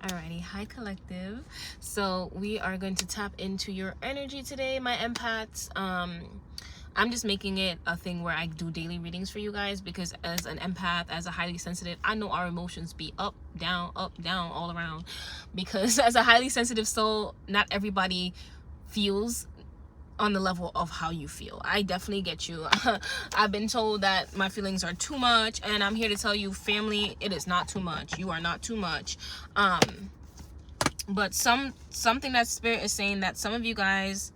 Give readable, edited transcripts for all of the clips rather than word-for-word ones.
Alrighty, hi collective. So we are going to tap into your energy today, my empaths. I'm just making it a thing where I do daily readings for you guys because as an empath, as a highly sensitive, I know our emotions be up, down, all around. Because as a highly sensitive soul, not everybody feels on the level of how you feel. I definitely get you. I've been told that my feelings are too much, and I'm here to tell you, family, it is not too much. You are not too much. But something that spirit is saying that some of you guys,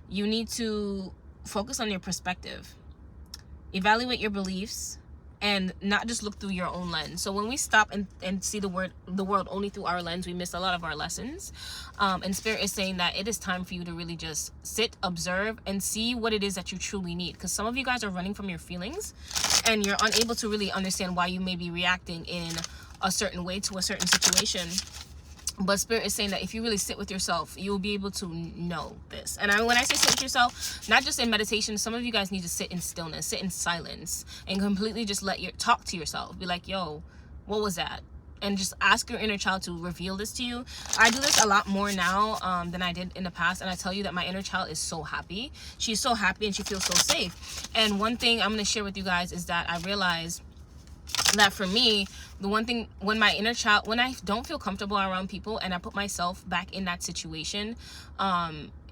you need to focus on your perspective, evaluate your beliefs, and not just look through your own lens. So when we stop and see the world only through our lens, we miss a lot of our lessons. And spirit is saying that it is time for you to really just sit, observe, and see what it is that you truly need. Because some of you guys are running from your feelings and you're unable to really understand why you may be reacting in a certain way to a certain situation. But spirit is saying that if you really sit with yourself, you'll be able to know this. And when I say sit with yourself, not just in meditation, some of you guys need to sit in stillness, sit in silence, and completely just talk to yourself. Be like, yo, what was that? And just ask your inner child to reveal this to you. I do this a lot more now than I did in the past. And I tell you that my inner child is so happy. She's so happy and she feels so safe. And one thing I'm going to share with you guys is that I realized that for me, the one thing, when my inner child, when I don't feel comfortable around people and I put myself back in that situation,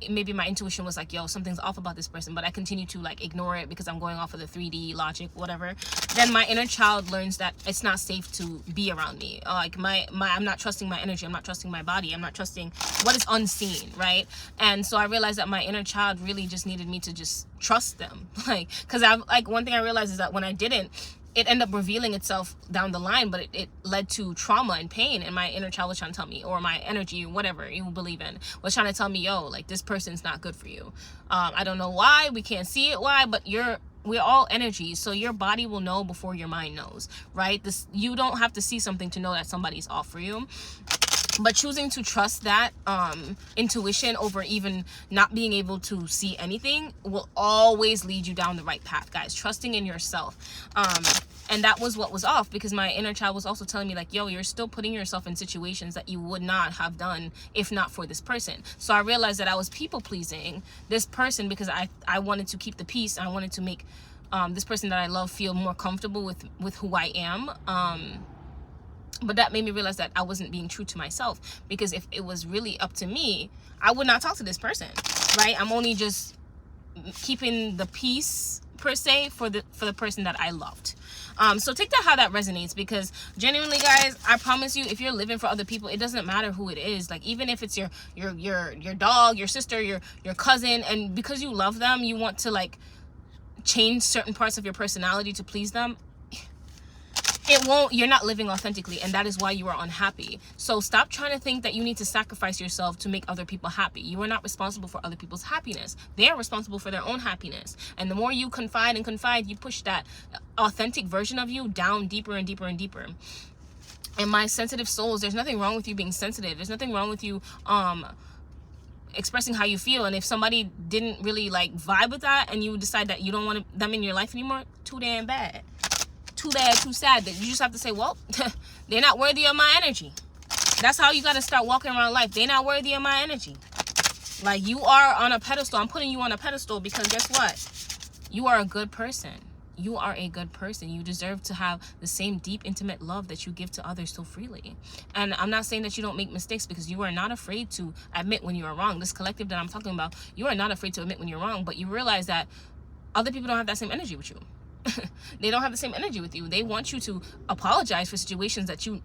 maybe my intuition was like, yo, something's off about this person, but I continue to like ignore it because I'm going off of the 3D logic, whatever. Then my inner child learns that it's not safe to be around me. Like I'm not trusting my energy. I'm not trusting my body. I'm not trusting what is unseen, right? And so I realized that my inner child really just needed me to just trust them. Because one thing I realized is that when I didn't, it ended up revealing itself down the line, but it led to trauma and pain. And my inner child was trying to tell me, or my energy, whatever you believe in, was trying to tell me, yo, like, this person's not good for you. I don't know why, we can't see it why, but we're all energy, so your body will know before your mind knows, right? You don't have to see something to know that somebody's off for you. But choosing to trust that intuition over even not being able to see anything will always lead you down the right path, guys. Trusting in yourself. And that was what was off, because my inner child was also telling me like, yo, you're still putting yourself in situations that you would not have done if not for this person. So I realized that I was people pleasing this person because I wanted to keep the peace. And I wanted to make this person that I love feel more comfortable with who I am. But that made me realize that I wasn't being true to myself, because if it was really up to me, I would not talk to this person, right? I'm only just keeping the peace per se for the person that I loved. So take that how that resonates, because genuinely, guys, I promise you, if you're living for other people, it doesn't matter who it is. Like, even if it's your dog, your sister, your cousin, and because you love them, you want to like change certain parts of your personality to please them. You're not living authentically, and that is why you are unhappy. So stop trying to think that you need to sacrifice yourself to make other people happy. You are not responsible for other people's happiness. They are responsible for their own happiness. And the more you confide, you push that authentic version of you down deeper and deeper and deeper. And my sensitive souls, there's nothing wrong with you being sensitive. There's nothing wrong with you expressing how you feel. And if somebody didn't really like vibe with that, and you decide that you don't want them in your life anymore, too damn bad. Too bad, too sad. That you just have to say, well, they're not worthy of my energy. That's how you got to start walking around life. They're not worthy of my energy. Like, you are on a pedestal. I'm putting you on a pedestal because guess what? You are a good person. You are a good person. You deserve to have the same deep, intimate love that you give to others so freely. And I'm not saying that you don't make mistakes, because you are not afraid to admit when you are wrong. This collective that I'm talking about, you are not afraid to admit when you're wrong, but you realize that other people don't have that same energy with you. They don't have the same energy with you. They want you to apologize for situations that you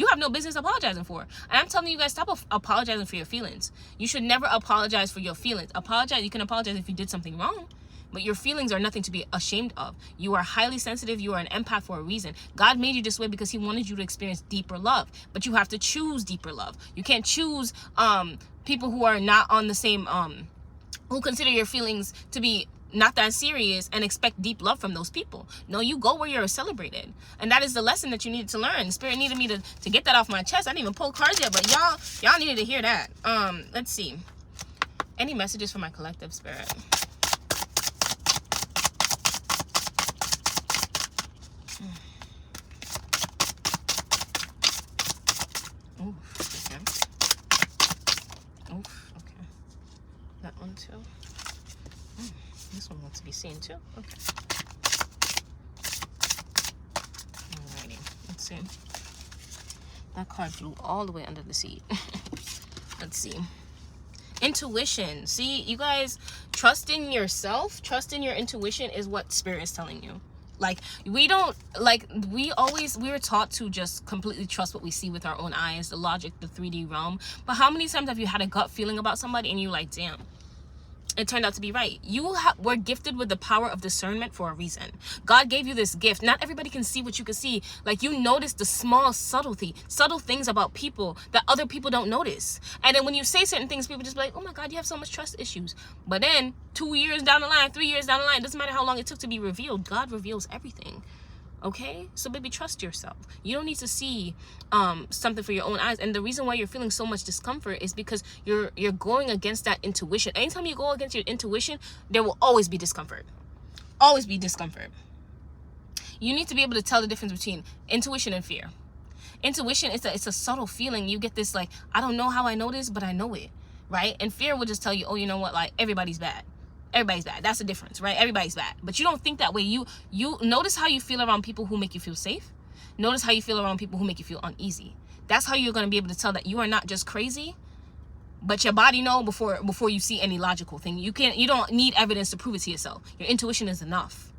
have no business apologizing for. And I'm telling you guys, stop apologizing for your feelings. You should never apologize for your feelings. You can apologize if you did something wrong, but your feelings are nothing to be ashamed of. You are highly sensitive. You are an empath for a reason. God made you this way because he wanted you to experience deeper love, but you have to choose deeper love. You can't choose people who are not on the same who consider your feelings to be not that serious and expect deep love from those people. No, you go where you're celebrated. And that is the lesson that you needed to learn. Spirit needed me to get that off my chest. I didn't even pull cards yet, but y'all needed to hear that. Let's see. Any messages for my collective, Spirit? Ooh, okay. one too. This one wants to be seen too. Okay. Alrighty. Let's see. That card flew all the way under the seat. Let's see. Intuition. See, you guys, trusting yourself, trusting your intuition is what spirit is telling you. Like, we don't, like, we're taught to just completely trust what we see with our own eyes, the logic, the 3D realm. But how many times have you had a gut feeling about somebody and you're like, damn, it turned out to be right? You were gifted with the power of discernment for a reason. God gave you this gift. Not everybody can see what you can see. Like, you notice the small subtle things about people that other people don't notice. And then when you say certain things, people just be like, oh my God, you have so much trust issues. But then 2 years down the line, 3 years down the line, it doesn't matter how long it took to be revealed. God reveals everything. Okay, so baby, trust yourself. You don't need to see something for your own eyes. And the reason why you're feeling so much discomfort is because you're going against that intuition. Anytime you go against your intuition, there will always be discomfort. Always be discomfort. You need to be able to tell the difference between intuition and fear. Intuition, it's a subtle feeling. You get this, like, I don't know how I know this, but I know it, right? And fear will just tell you, oh, you know what, like, everybody's bad. Everybody's bad. That's the difference, right? Everybody's bad. But you don't think that way. You notice how you feel around people who make you feel safe. Notice how you feel around people who make you feel uneasy. That's how you're going to be able to tell that you are not just crazy, but your body know before you see any logical thing. You don't need evidence to prove it to yourself. Your intuition is enough.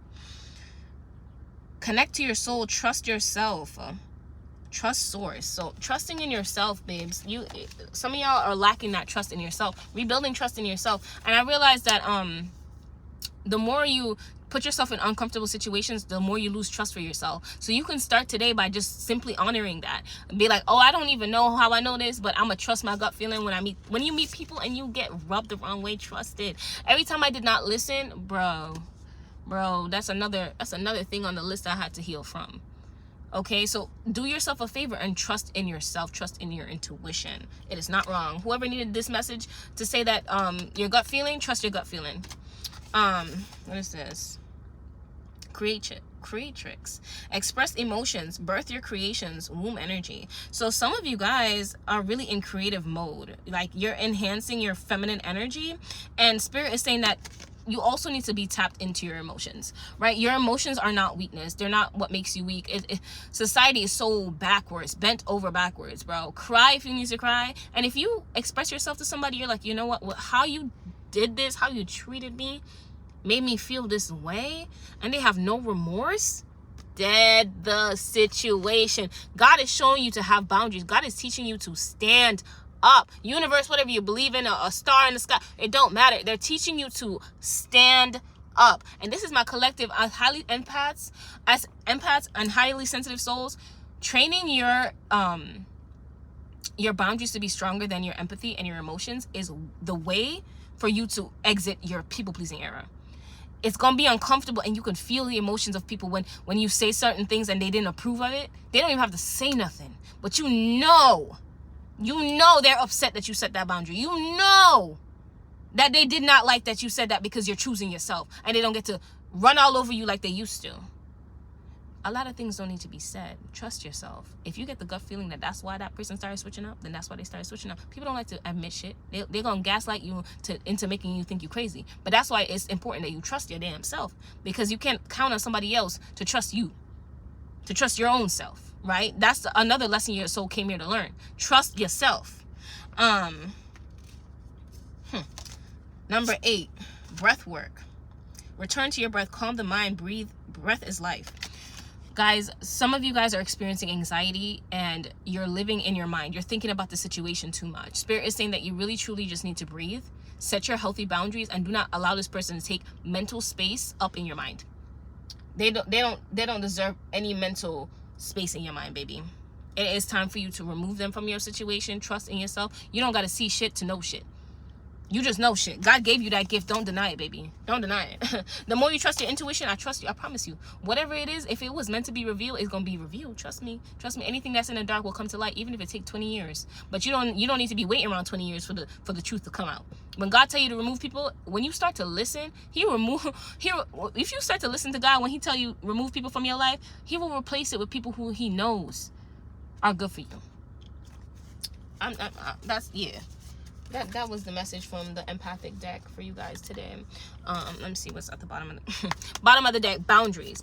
Connect to your soul. Trust yourself. Trust source. So trusting in yourself, babes. Some of y'all are lacking that trust in yourself. Rebuilding trust in yourself. And I realized that the more you put yourself in uncomfortable situations, the more you lose trust for yourself. So you can start today by just simply honoring that. Be like, oh, I don't even know how I know this, but I'm gonna trust my gut feeling when you meet people and you get rubbed the wrong way. Trust it. Every time I did not listen, bro, that's another thing on the list I had to heal from. Okay, so do yourself a favor and trust in yourself. Trust in your intuition. It is not wrong. Whoever needed this message to say that your gut feeling, trust your gut feeling. What is this? Creatrix. Express emotions. Birth your creations. Womb energy. So some of you guys are really in creative mode. Like, you're enhancing your feminine energy. And spirit is saying that you also need to be tapped into your emotions, right? Your emotions are not weakness. They're not what makes you weak. Society is so backwards, bent over backwards, bro. Cry if you need to cry. And if you express yourself to somebody, you're like, you know what? How you did this, how you treated me, made me feel this way, and they have no remorse. Dead the situation. God is showing you to have boundaries. God is teaching you to stand up. Universe, whatever you believe in, a star in the sky, it don't matter. They're teaching you to stand up. And this is my collective as empaths and highly sensitive souls, training your boundaries to be stronger than your empathy and your emotions is the way for you to exit your people-pleasing era. It's gonna be uncomfortable, and you can feel the emotions of people when you say certain things and they didn't approve of it. They don't even have to say nothing, but you know they're upset that you set that boundary. You know that they did not like that you said that because you're choosing yourself, and they don't get to run all over you like they used to. A lot of things don't need to be said. Trust yourself. If you get the gut feeling that that's why that person started switching up, then that's why they started switching up. People don't like to admit shit. They're going to gaslight you into making you think you're crazy. But that's why it's important that you trust your damn self, because you can't count on somebody else to trust you, to trust your own self, right? That's another lesson your soul came here to learn. Trust yourself. Number 8, breath work. Return to your breath. Calm the mind. Breathe. Breath is life. Guys, some of you guys are experiencing anxiety and you're living in your mind. You're thinking about the situation too much. Spirit is saying that you really truly just need to breathe, set your healthy boundaries, and do not allow this person to take mental space up in your mind. They don't deserve any mental space in your mind, baby. It is time for you to remove them from your situation. Trust in yourself. You don't got to see shit to know shit. You just know shit. God gave you that gift. Don't deny it, baby. Don't deny it. The more you trust your intuition, I trust you. I promise you. Whatever it is, if it was meant to be revealed, it's going to be revealed. Trust me. Trust me. Anything that's in the dark will come to light, even if it takes 20 years. But you don't need to be waiting around 20 years for the truth to come out. When God tell you to remove people, when you start to listen, if you start to listen to God, when he tell you remove people from your life, he will replace it with people who he knows are good for you. Yeah. That was the message from the empathic deck for you guys today. Let me see what's at the bottom of the bottom of the deck. Boundaries.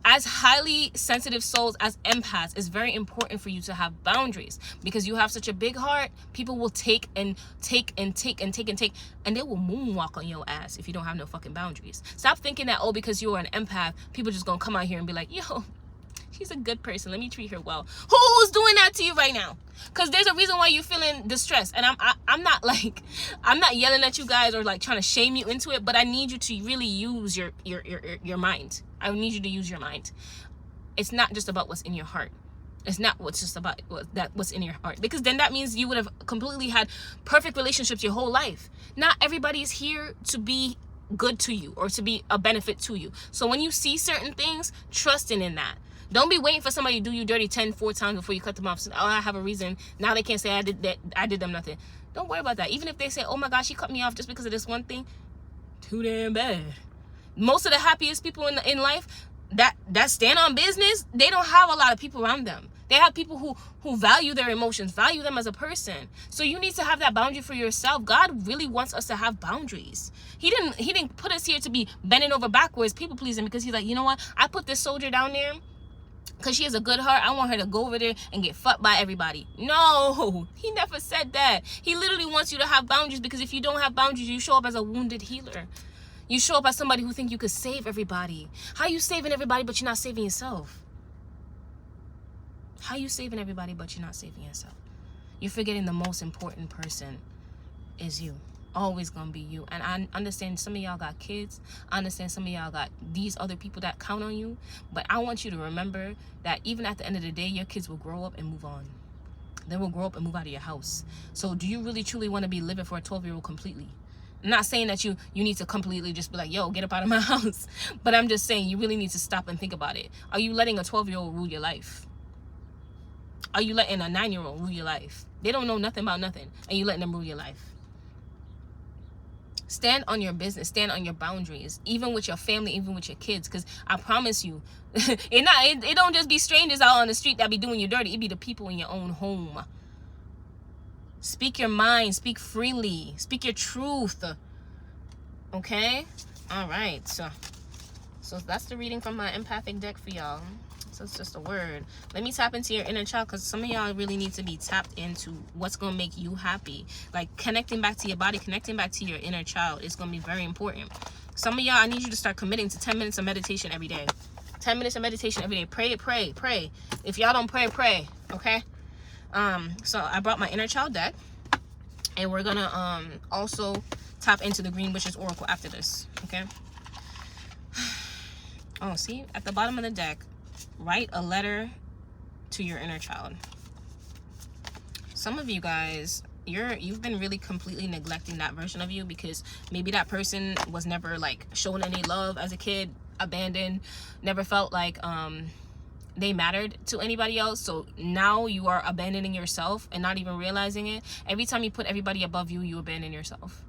As highly sensitive souls, as empaths, it's very important for you to have boundaries, because you have such a big heart. People will take and take and take and take and take, and they will moonwalk on your ass if you don't have no fucking boundaries. Stop thinking that, oh, because you're an empath, people just gonna come out here and be like, yo, she's a good person, let me treat her well. Who's doing that to you right now? Because there's a reason why you're feeling distressed. And I'm not like, I'm not yelling at you guys or like trying to shame you into it, but I need you to really use your mind. I need you to use your mind. It's not just about what's in your heart. It's not what's just about what's in your heart, because then that means you would have completely had perfect relationships your whole life. Not everybody is here to be good to you or to be a benefit to you. So when you see certain things, trusting in that. Don't be waiting for somebody to do you dirty 4 times before you cut them off. So, oh, I have a reason. Now they can't say I did them nothing. Don't worry about that. Even if they say, oh my gosh, she cut me off just because of this one thing, too damn bad. Most of the happiest people in life that stand on business, they don't have a lot of people around them. They have people who value their emotions, value them as a person. So you need to have that boundary for yourself. God really wants us to have boundaries. He didn't put us here to be bending over backwards, people pleasing, because he's like, you know what? I put this soldier down there because she has a good heart. I want her to go over there and get fucked by everybody. No, he never said that. He literally wants you to have boundaries, because if you don't have boundaries, you show up as a wounded healer. You show up as somebody who think you could save everybody. How you saving everybody but you're not saving yourself? How you saving everybody but you're not saving yourself? You're forgetting the most important person is you. Always gonna be you. And I understand some of y'all got kids. I understand some of y'all got these other people that count on you. But I want you to remember that even at the end of the day, your kids will grow up and move on. They will grow up and move out of your house. So do you really truly want to be living for a 12-year-old completely? I'm not saying that you need to completely just be like, yo, get up out of my house. But I'm just saying you really need to stop and think about it. Are you letting a 12-year-old rule your life? Are you letting a 9-year-old rule your life? They don't know nothing about nothing, and you letting them rule your life. Stand on your business. Stand on your boundaries, even with your family, even with your kids. Because I promise you, it don't just be strangers out on the street that be doing you dirty. It be the people in your own home. Speak your mind. Speak freely. Speak your truth. Okay? All right. So that's the reading from my empathic deck for y'all. So it's just a word. Let me tap into your inner child, because some of y'all really need to be tapped into what's going to make you happy. Like connecting back to your body, connecting back to your inner child is going to be very important. Some of y'all, I need you to start committing to 10 minutes of meditation every day. 10 minutes of meditation every day. Pray. If y'all don't pray, okay? So I brought my inner child deck, and we're going to also tap into the Green Witch's Oracle after this, okay? Oh, see? At the bottom of the deck, write a letter to your inner child. Some of you guys, you've been really completely neglecting that version of you, because maybe that person was never like shown any love as a kid, abandoned, never felt like they mattered to anybody else. So now you are abandoning yourself and not even realizing it. Every time you put everybody above you, you abandon yourself.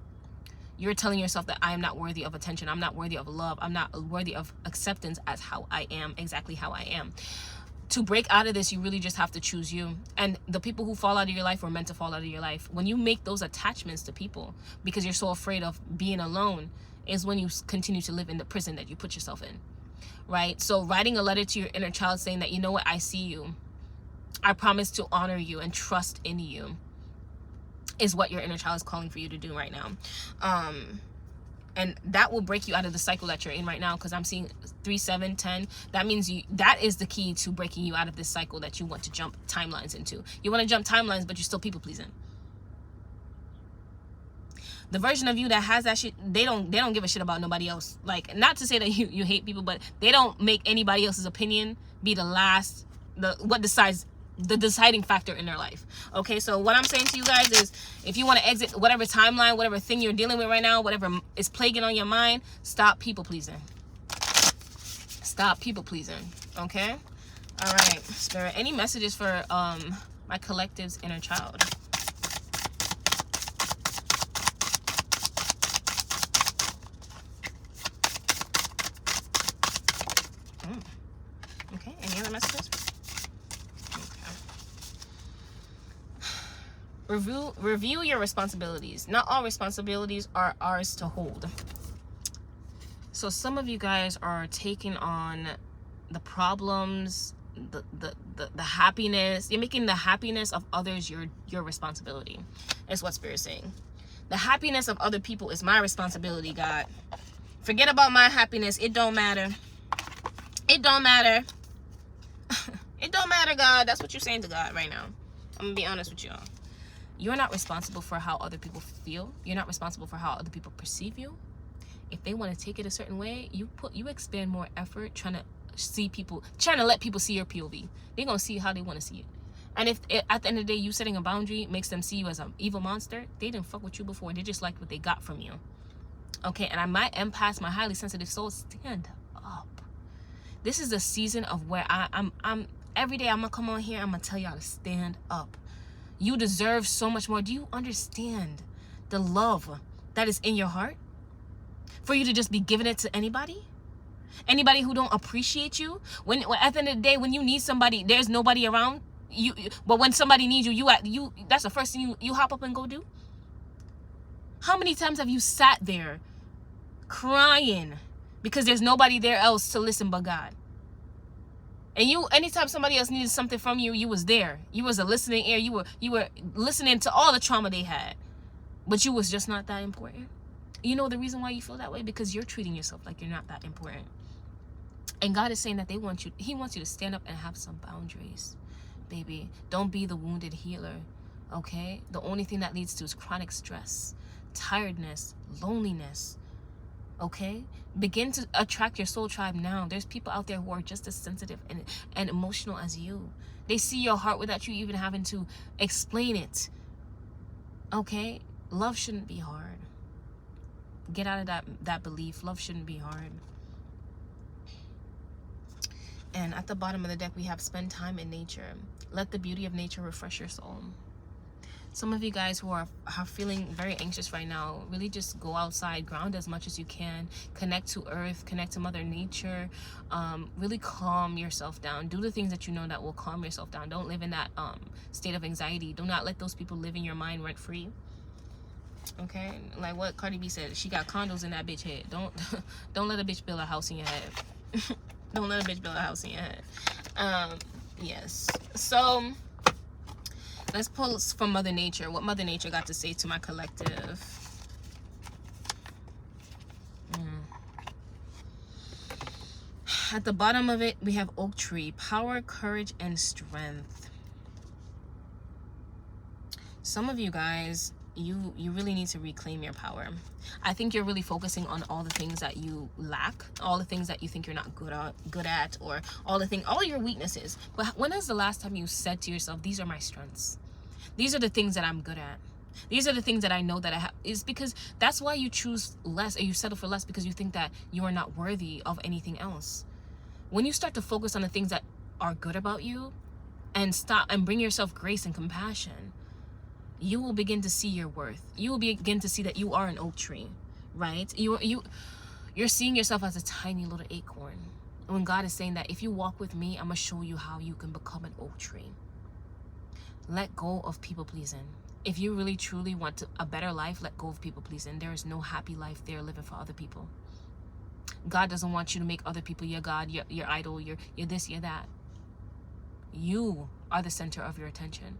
You're telling yourself that I am not worthy of attention. I'm not worthy of love. I'm not worthy of acceptance as how I am, exactly how I am. To break out of this, you really just have to choose you. And the people who fall out of your life were meant to fall out of your life. When you make those attachments to people because you're so afraid of being alone, is when you continue to live in the prison that you put yourself in, right? So writing a letter to your inner child saying that, you know what, I see you. I promise to honor you and trust in you, is what your inner child is calling for you to do right now. And that will break you out of the cycle that you're in right now, because I'm seeing 3, 7, 10. That means that is the key to breaking you out of this cycle that you want to jump timelines into. You want to jump timelines, but you're still people pleasing. The version of you that has that shit, they don't give a shit about nobody else. Like, not to say that you hate people, but they don't make anybody else's opinion be the deciding factor in their life. Okay, so what I'm saying to you guys is, if you want to exit whatever timeline, whatever thing you're dealing with right now, whatever is plaguing on your mind, stop people pleasing. Stop people pleasing. Okay? All right, Spirit, any messages for my collective's inner child? Okay, any other messages? Review your responsibilities. Not all responsibilities are ours to hold. So some of you guys are taking on the problems, the happiness. You're making the happiness of others your responsibility. That's what Spirit's saying. The happiness of other people is my responsibility, God. Forget about my happiness. It don't matter. It don't matter. It don't matter, God. That's what you're saying to God right now. I'm gonna be honest with y'all. You're not responsible for how other people feel. You're not responsible for how other people perceive you. If they want to take it a certain way, you expend more effort trying to let people see your POV. They're gonna see how they want to see it. And if at the end of the day you setting a boundary makes them see you as an evil monster, they didn't fuck with you before. They just liked what they got from you. Okay, and my empaths, my highly sensitive souls, stand up. This is a season of where I'm every day I'm gonna come on here, I'm gonna tell y'all to stand up. You deserve so much more. Do you understand the love that is in your heart? For you to just be giving it to anybody? Anybody who don't appreciate you? When at the end of the day, when you need somebody, there's nobody around you. But when somebody needs you, you that's the first thing you hop up and go do. How many times have you sat there crying because there's nobody there else to listen but God? And anytime somebody else needed something from you, you was there. You was a listening ear. You were listening to all the trauma they had, but you was just not that important. You know the reason why you feel that way? Because you're treating yourself like you're not that important. And God is saying that He wants you to stand up and have some boundaries, baby. Don't be the wounded healer, okay? The only thing that leads to is chronic stress, tiredness, loneliness, okay? Begin to attract your soul tribe now. There's people out there who are just as sensitive and emotional as you. They see your heart without you even having to explain it, okay? Love shouldn't be hard. Get out of that belief. Love shouldn't be hard. And at the bottom of the deck, we have spend time in nature. Let the beauty of nature refresh your soul. Some of you guys who are feeling very anxious right now, really just go outside, ground as much as you can, connect to earth, connect to Mother Nature, really calm yourself down. Do the things that you know that will calm yourself down. Don't live in that state of anxiety. Do not let those people live in your mind rent free. Okay, like what Cardi B said, she got condos in that bitch head. Don't let a bitch build a house in your head. Don't let a bitch build a house in your head. Yes. So let's pull from Mother Nature. What Mother Nature got to say to my collective. At the bottom of it, we have oak tree, power, courage, and strength. Some of you guys, you really need to reclaim your power. I think you're really focusing on all the things that you lack, all the things that you think you're not good at, or all your weaknesses. But when is the last time you said to yourself, these are my strengths? These are the things that I'm good at. These are the things that I know that I have. Is because that's why you choose less, or you settle for less, because you think that you are not worthy of anything else. When you start to focus on the things that are good about you and stop and bring yourself grace and compassion, you will begin to see your worth. You will begin to see that you are an oak tree, right? You're seeing yourself as a tiny little acorn. And when God is saying that if you walk with me, I'm going to show you how you can become an oak tree. Let go of people pleasing. If you really truly want a better life, let go of people pleasing. There is no happy life there living for other people. God doesn't want you to make other people your God, your idol, your this, your that. You are the center of your attention.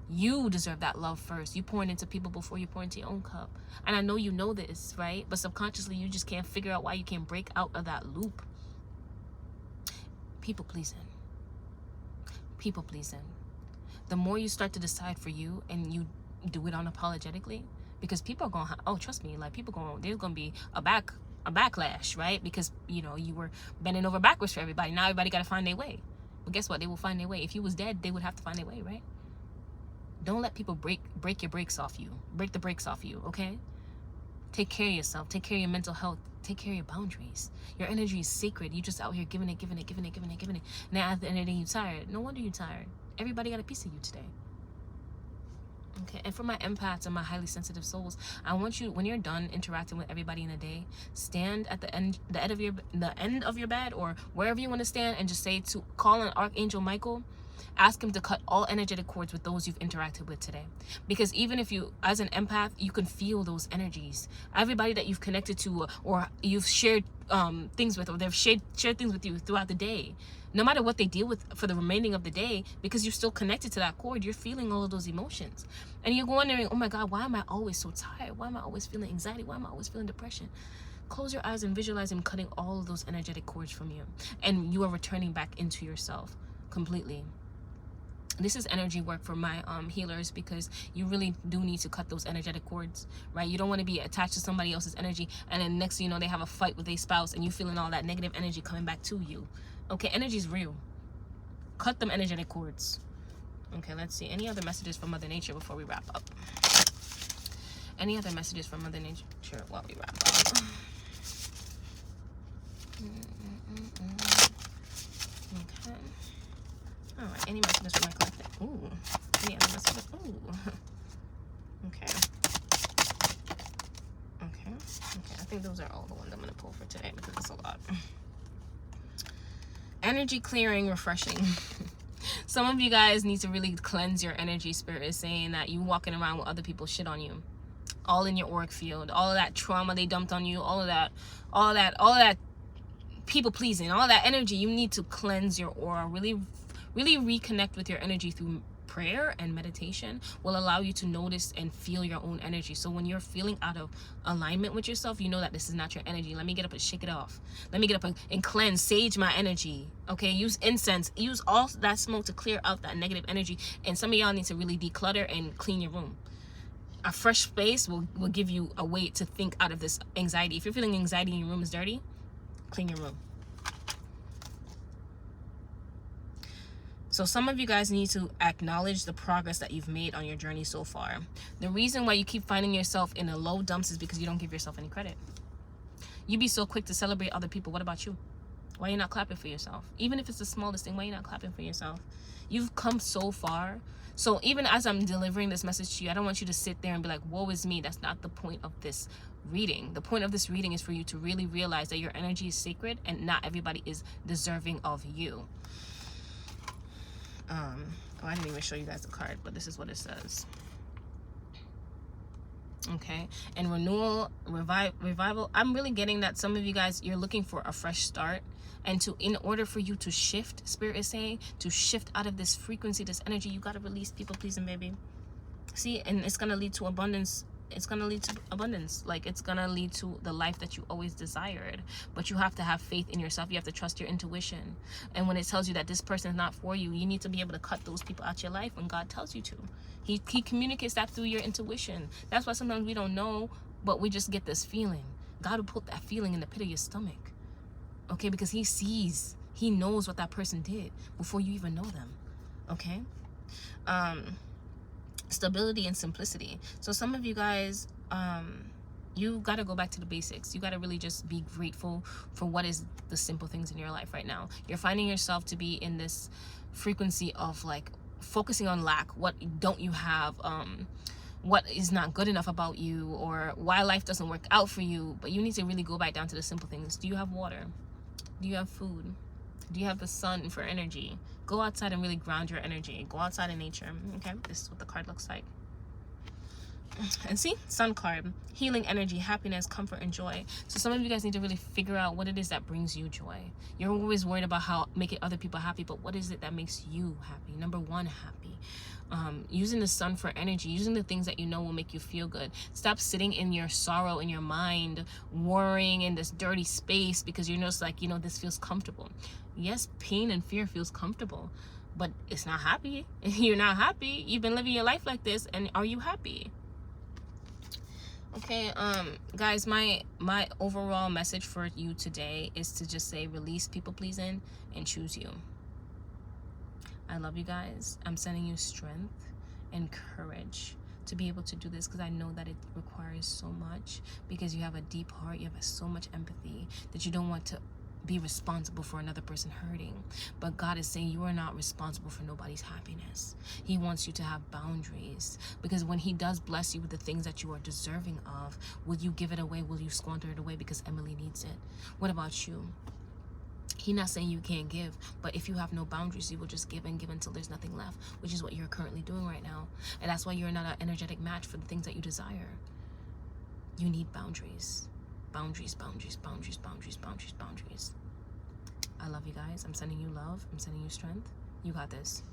You deserve that love first. You pour into people before you pour into your own cup. And I know you know this, right? But subconsciously, you just can't figure out why you can't break out of that loop. People pleasing. People pleasing. The more you start to decide for you and you do it unapologetically, because people are going to, trust me, like there's going to be a backlash, right? Because, you were bending over backwards for everybody. Now everybody got to find their way. But guess what? They will find their way. If you was dead, they would have to find their way, right? Don't let people break your brakes off you. Break the brakes off you, okay? Take care of yourself. Take care of your mental health. Take care of your boundaries. Your energy is sacred. You just out here giving it. Now at the end of the day, you're tired. No wonder you're tired. Everybody got a piece of you today. Okay, and for my empaths and my highly sensitive souls, I want you, when you're done interacting with everybody in the day, stand at the end of your bed, or wherever you want to stand, and just call on Archangel Michael Ask him to cut all energetic cords with those you've interacted with today. Because even if you, as an empath, you can feel those energies. Everybody that you've connected to, or you've shared things with, or they've shared things with you throughout the day, no matter what they deal with for the remaining of the day, because you're still connected to that cord, you're feeling all of those emotions. And you're wondering, oh my God, why am I always so tired? Why am I always feeling anxiety? Why am I always feeling depression? Close your eyes and visualize him cutting all of those energetic cords from you. And you are returning back into yourself completely. This is energy work for my healers, because you really do need to cut those energetic cords, right? You don't want to be attached to somebody else's energy, and then next thing you know, they have a fight with their spouse, and you feeling all that negative energy coming back to you. Okay, energy is real. Cut them energetic cords. Okay, let's see. Any other messages from Mother Nature before we wrap up? Any other messages from Mother Nature while we wrap up? Okay. All right. Any messages from my collective? Ooh. Any other messages? Ooh. Okay. Okay. Okay. I think those are all the ones I'm gonna pull for today, because it's a lot. Energy clearing, refreshing. Some of you guys need to really cleanse your energy. Spirit is saying that you walking around with other people's shit on you, all in your auric field, all of that trauma they dumped on you, all of that people pleasing, all that energy. You need to cleanse your aura. Really reconnect with your energy through prayer and meditation will allow you to notice and feel your own energy. So when you're feeling out of alignment with yourself, you know that this is not your energy. Let me get up and shake it off. Let me get up and cleanse, sage my energy. Okay, use incense, use all that smoke to clear out that negative energy. And some of y'all need to really declutter and clean your room. A fresh space will give you a way to think out of this anxiety. If you're feeling anxiety and your room is dirty, clean your room. So some of you guys need to acknowledge the progress that you've made on your journey so far. The reason why you keep finding yourself in the low dumps is because you don't give yourself any credit. You be so quick to celebrate other people. What about you? Why are you not clapping for yourself? Even if it's the smallest thing, why are you not clapping for yourself? You've come so far. So even as I'm delivering this message to you, I don't want you to sit there and be like, woe is me. That's not the point of this reading. The point of this reading is for you to really realize that your energy is sacred and not everybody is deserving of you. Oh, I didn't even show you guys the card, but this is what it says. Okay, and renewal, revival. I'm really getting that some of you guys, you're looking for a fresh start, and in order for you to shift, Spirit is saying, to shift out of this frequency, this energy, you got to release people pleasing, baby. See, and it's gonna lead to abundance. It's gonna lead to abundance. Like, it's gonna lead to the life that you always desired. But you have to have faith in yourself. You have to trust your intuition. And when it tells you that this person is not for you, you need to be able to cut those people out your life when God tells you to. He communicates that through your intuition. That's why sometimes we don't know, but we just get this feeling. God will put that feeling in the pit of your stomach. Okay, because he sees, he knows what that person did before you even know them. Okay? Stability and simplicity. So some of you guys, you got to go back to the basics. You got to really just be grateful for what is the simple things in your life right now. You're finding yourself to be in this frequency of like focusing on lack. What don't you have? What is not good enough about you, or why life doesn't work out for you. But you need to really go back down to the simple things. Do you have water? Do you have food? Do you have the sun for energy? Go outside and really ground your energy. Go outside in nature. Okay, this is what the card looks like. And see, sun card, healing energy, happiness, comfort, and joy. So some of you guys need to really figure out what it is that brings you joy. You're always worried about how making other people happy, but what is it that makes you happy? Number one, happy. Using the sun for energy, using the things that you know will make you feel good. Stop sitting in your sorrow in your mind, worrying in this dirty space because you're just like, this feels comfortable. Yes, pain and fear feels comfortable, but it's not happy. You're not happy. You've been living your life like this, and are you happy? Okay, guys, my overall message for you today is to just say, release people pleasing and choose you. I love you guys. I'm sending you strength and courage to be able to do this, because I know that it requires so much, because you have a deep heart, you have so much empathy that you don't want to be responsible for another person hurting. But God is saying you are not responsible for nobody's happiness. He wants you to have boundaries, because when he does bless you with the things that you are deserving of, will you give it away? Will you squander it away because Emily needs it? What about you? He's not saying you can't give, but if you have no boundaries, you will just give and give until there's nothing left, which is what you're currently doing right now. And that's why you're not an energetic match for the things that you desire. You need boundaries. Boundaries, boundaries, boundaries, boundaries, boundaries, boundaries. I love you guys. I'm sending you love. I'm sending you strength. You got this.